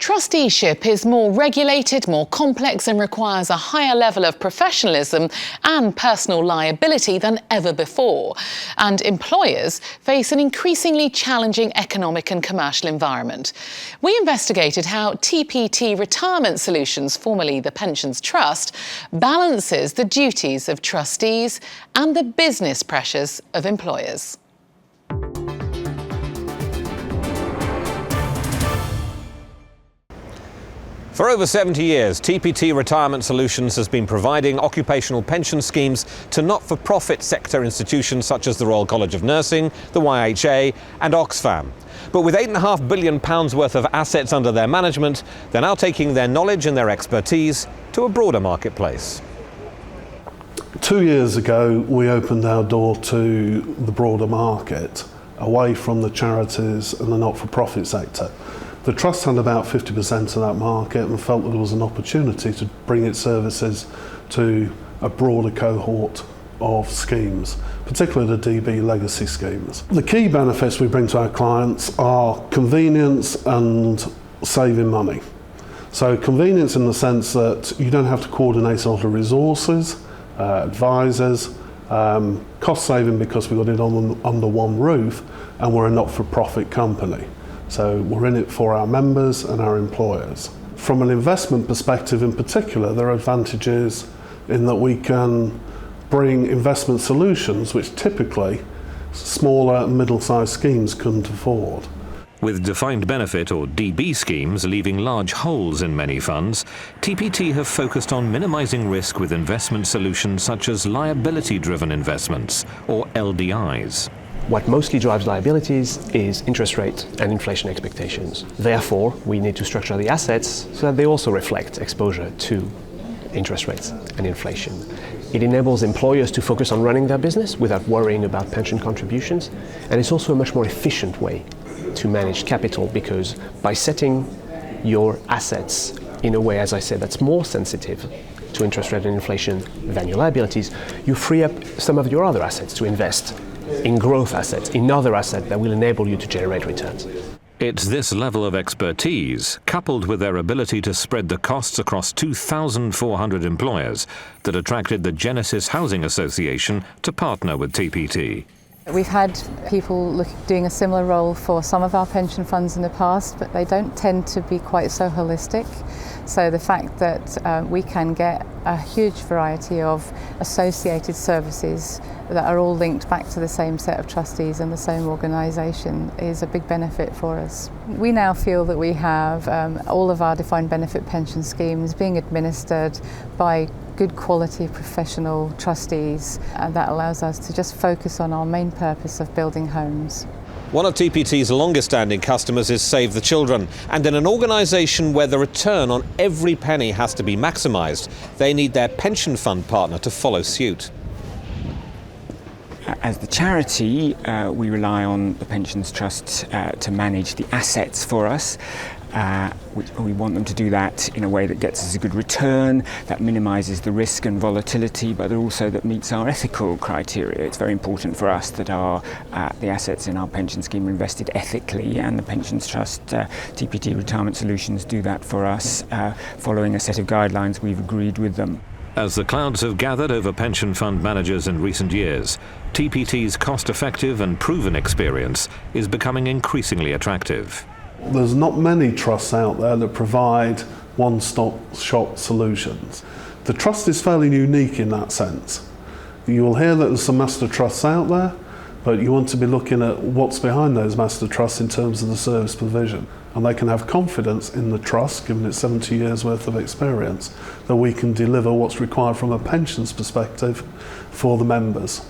Trusteeship is more regulated, more complex and requires a higher level of professionalism and personal liability than ever before. And employers face an increasingly challenging economic and commercial environment. We investigated how TPT Retirement Solutions, formerly the Pensions Trust, balances the duties of trustees and the business pressures of employers. For over 70 years, TPT Retirement Solutions has been providing occupational pension schemes to not-for-profit sector institutions such as the Royal College of Nursing, the YHA and Oxfam. But with £8.5 billion worth of assets under their management, they're now taking their knowledge and their expertise to a broader marketplace. 2 years ago, we opened our door to the broader market, away from the charities and the not-for-profit sector. The Trust had about 50% of that market and felt that there was an opportunity to bring its services to a broader cohort of schemes, particularly the DB legacy schemes. The key benefits we bring to our clients are convenience and saving money. So convenience in the sense that you don't have to coordinate a lot of resources, advisors, cost saving because we got it under one roof, and we're a not-for-profit company. So we're in it for our members and our employers. From an investment perspective in particular, there are advantages in that we can bring investment solutions which typically smaller and middle-sized schemes couldn't afford. With defined benefit or DB schemes leaving large holes in many funds, TPT have focused on minimising risk with investment solutions such as liability-driven investments, or LDIs. What mostly drives liabilities is interest rate and inflation expectations. Therefore, we need to structure the assets so that they also reflect exposure to interest rates and inflation. It enables employers to focus on running their business without worrying about pension contributions, and it's also a much more efficient way to manage capital, because by setting your assets in a way, as I said, that's more sensitive to interest rate and inflation than your liabilities, you free up some of your other assets to invest in growth assets, in other assets that will enable you to generate returns. It's this level of expertise, coupled with their ability to spread the costs across 2,400 employers, that attracted the Genesis Housing Association to partner with TPT. We've had people doing a similar role for some of our pension funds in the past, but they don't tend to be quite so holistic. So the fact that we can get a huge variety of associated services that are all linked back to the same set of trustees and the same organisation is a big benefit for us. We now feel that we have all of our defined benefit pension schemes being administered by good quality professional trustees, and that allows us to just focus on our main purpose of building homes. One of TPT's longest standing customers is Save the Children, and in an organisation where the return on every penny has to be maximised, they need their pension fund partner to follow suit. As the charity, we rely on the Pensions Trust to manage the assets for us. We want them to do that in a way that gets us a good return, that minimises the risk and volatility, but also that meets our ethical criteria. It's very important for us that the assets in our pension scheme are invested ethically, and the Pensions Trust, TPT Retirement Solutions, do that for us, following a set of guidelines we've agreed with them. As the clouds have gathered over pension fund managers in recent years, TPT's cost-effective and proven experience is becoming increasingly attractive. There's not many trusts out there that provide one-stop shop solutions. The Trust is fairly unique in that sense. You will hear that there's some master trusts out there, but you want to be looking at what's behind those master trusts in terms of the service provision. And they can have confidence in the Trust, given its 70 years worth of experience, that we can deliver what's required from a pensions perspective for the members.